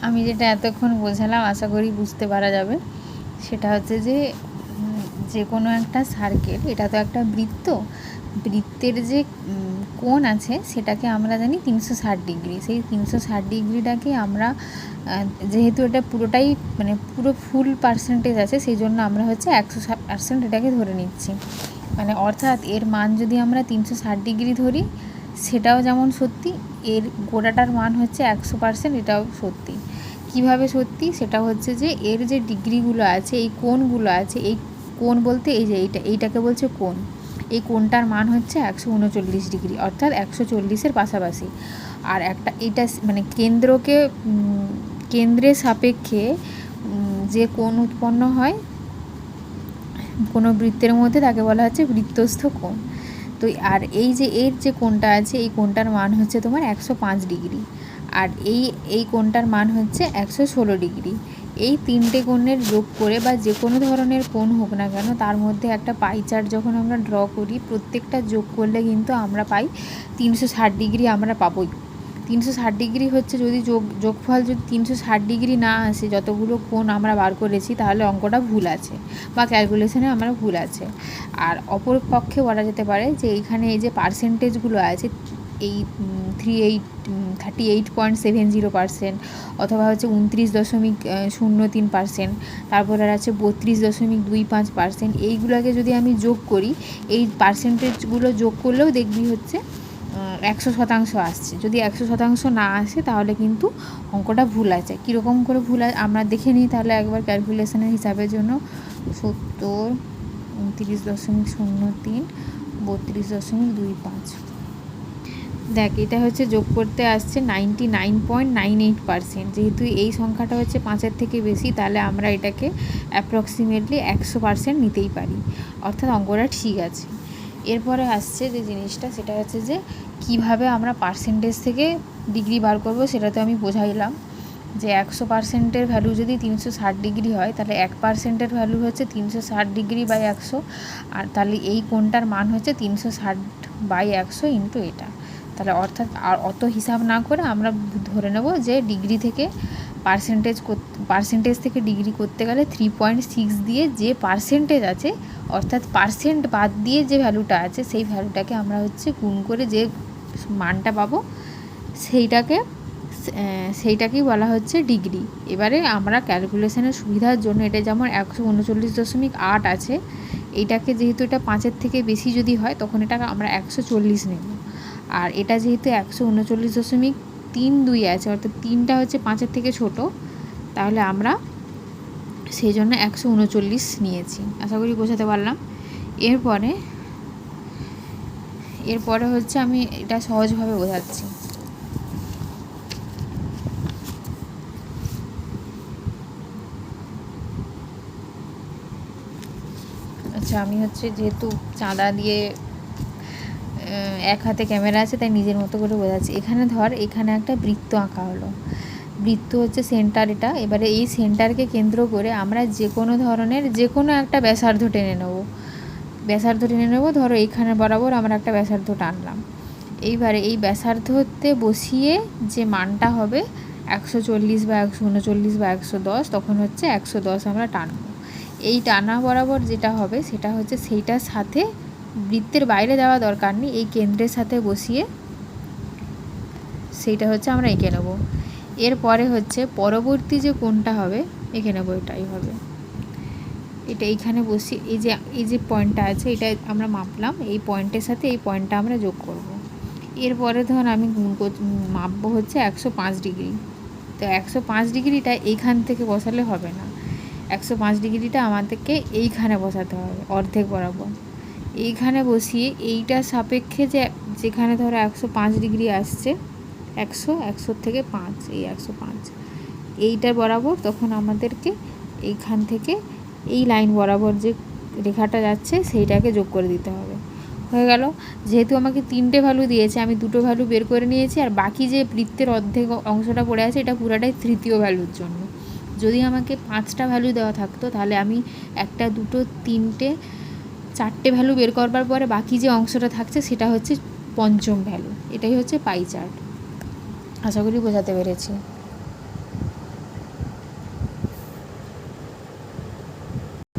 আমি যেটা এতক্ষণ বোঝালাম আশা করি বুঝতে পারা যাবে। সেটা হচ্ছে যে যে কোনো একটা সার্কেল, এটা তো একটা বৃত্ত, বৃত্তের যে কোণ আছে সেটাকে আমরা জানি 360 ডিগ্রি। সেই 360 ডিগ্রিটাকে আমরা যেহেতু এটা পুরোটাই মানে পুরো ফুল পার্সেন্টেজ আছে, সেই জন্য আমরা হচ্ছে 100% এটাকে ধরে নিচ্ছি। মানে অর্থাৎ এর মান যদি আমরা 360 ডিগ্রি ধরি সেটাও যেমন সত্যি, এর গোটাটার মান হচ্ছে 100%, এটাও সত্যি। কিভাবে সত্যি? সেটা হচ্ছে যে এর যে ডিগ্রিগুলো আছে, এই কোণগুলো আছে, এই কোণ বলতে এই যে এইটাকে বলছে কোণ, এই কোণটার মান হচ্ছে 139 ডিগ্রি, অর্থাৎ 140-এর পাশাপাশি। আর একটা এটা মানে কেন্দ্রের সাপেক্ষে যে কোণ উৎপন্ন হয় কোনো বৃত্তের মধ্যে, তাকে বলা হচ্ছে বৃত্তস্থ কোণ। তো আর এই যে এর যে কোণটা আছে, এই কোণটার মান হচ্ছে তোমার 105 ডিগ্রি, আর এই কোণটার মান হচ্ছে 116 ডিগ্রি। এই তিনটে কোণের যোগ করে বা যে কোনো ধরনের কোণ হোক না কেন, তার মধ্যে একটা পাই চার্ট যখন আমরা ড্র করি, প্রত্যেকটা যোগ করলে কিন্তু আমরা পাই 360 ডিগ্রি আমরা পাবোই। 360 ডিগ্রি হচ্ছে, যদি যোগফল যদি 360 ডিগ্রি না আসে যতগুলো কোণ আমরা বার করেছি, তাহলে অঙ্কটা ভুল আছে বা ক্যালকুলেশনে আমরা ভুল আছে। আর অপর পক্ষে বলা যেতে পারে যে এইখানে এই যে পার্সেন্টেজগুলো আছে, এই 38.70%, অথবা হচ্ছে 29.03%, তারপর আর আছে 32.25%, এইগুলোকে যদি আমি যোগ করি, এই পার্সেন্টেজগুলো যোগ করলেও দেখবি হচ্ছে 100% আসছে। যদি 100% না আসে তাহলে কিন্তু অঙ্কটা ভুল আছে। কীরকম করে ভুল আমরা দেখে নিই তাহলে একবার ক্যালকুলেশনের হিসাবের জন্য। 70, 29.03, 32.25। দেখ, এটা হচ্ছে যোগ করতে আসছে 99.98%। যেহেতু এই সংখ্যাটা হচ্ছে 5-এর থেকে বেশি, তাহলে আমরা এটাকে অ্যাপ্রক্সিমেটলি 100% নিতেই পারি, অর্থাৎ অঙ্কটা ঠিক আছে। এরপরে আসছে যে জিনিসটা, সেটা হচ্ছে যে কিভাবে আমরা পার্সেন্টেজ থেকে ডিগ্রি বার করব, সেটা তো আমি বোঝাইলাম যে 100%-এর ভ্যালু যদি 360 ডিগ্রি হয়, তাহলে 1%-এর ভ্যালু হচ্ছে 360 ডিগ্রি বাই 100, আর তাহলে এই কোণটার মান হচ্ছে 360 বাই 100 ইন্টু এটা। তাহলে অর্থাৎ আর অত হিসাব না করে আমরা ধরে নেব যে ডিগ্রি থেকে পার্সেন্টেজ থেকে ডিগ্রি করতে গেলে 3.6 দিয়ে যে পার্সেন্টেজ আছে, অর্থাৎ পার্সেন্ট বাদ দিয়ে যে ভ্যালুটা আছে, সেই ভ্যালুটাকে আমরা হচ্ছে গুণ করে যে মানটা পাবো সেইটাকেই বলা হচ্ছে ডিগ্রি। এবারে আমরা ক্যালকুলেশনের সুবিধার জন্য, এটা যেমন 139.8 আছে, এইটাকে যেহেতু এটা 5-এর থেকে বেশি যদি হয়, তখন এটাকে আমরা 140 নেব। আর এটা যেহেতু 139.32 আছে, অর্থাৎ 3টা হচ্ছে 5-এর থেকে ছোট, তাহলে আমরা সেই জন্য 139 নিয়েছি। আশা করি বোঝাতে পারলাম। এরপরে হচ্ছে আমি এটা সহজভাবে বোঝাচ্ছি। আচ্ছা, আমি হচ্ছে যেহেতু চাঁদা দিয়ে এক হাতে ক্যামেরা আছে, তাই নিজের মতো করে বোঝাচ্ছি। এখানে ধর, এখানে একটা বৃত্ত আঁকা হলো, বৃত্ত হচ্ছে সেন্টার এটা। এবারে এই সেন্টারকে কেন্দ্র করে আমরা যে কোনো ধরনের যে কোনো একটা ব্যাসার্ধ টেনে নেব। ধরো এইখানে বরাবর আমরা একটা ব্যাসার্ধ টানলাম। এইবারে এই ব্যাসার্ধতে বসিয়ে যে মানটা হবে 140 বা 139 বা 110, তখন হচ্ছে 110 আমরা টানবো। এই টানা বরাবর যেটা হবে সেটা হচ্ছে সেইটার সাথে, বৃত্তের বাইরে যাওয়া দরকার নেই, এই কেন্দ্রের সাথে বসিয়ে সেইটা হচ্ছে আমরা এঁকে নেব। এরপরে হচ্ছে পরবর্তী যে কোণটা হবে এঁকে নেব, এটাই হবে। এটা এইখানে বসিয়ে এই যে পয়েন্টটা আছে, এটা আমরা মাপলাম, এই পয়েন্টের সাথে এই পয়েন্টটা আমরা যোগ করব। এরপরে ধর আমি মাপবো হচ্ছে 105 ডিগ্রি। তো 105 ডিগ্রিটা এইখান থেকে বসালে হবে না, 105 ডিগ্রিটা আমাদেরকে এইখানে বসাতে হবে, অর্ধেক বরাবর। এইখানে বসিয়ে এইটার সাপেক্ষে যেখানে ধরো 105 ডিগ্রি আসছে, 100 থেকে 5, এই 105 এইটার বরাবর, তখন আমাদেরকে এইখান থেকে এই লাইন বরাবর যে রেখাটা যাচ্ছে সেইটাকে যোগ করে দিতে হবে। হয়ে গেল। যেহেতু আমাকে 3টে ভ্যালু দিয়েছে, আমি 2টো ভ্যালু বের করে নিয়েছি, আর বাকি যে বৃত্তের অর্ধেক অংশটা পড়ে আছে, এটা পুরাটাই তৃতীয় ভ্যালুর জন্য। যদি আমাকে 5টা ভ্যালু দেওয়া থাকতো, তাহলে আমি 1, 2, 3, 4টে ভ্যালু বের করবার পরে বাকি যে অংশটা থাকছে সেটা হচ্ছে পঞ্চম ভ্যালু। এটাই হচ্ছে পাই চার্ট। আশা করি বোঝাতে পেরেছি।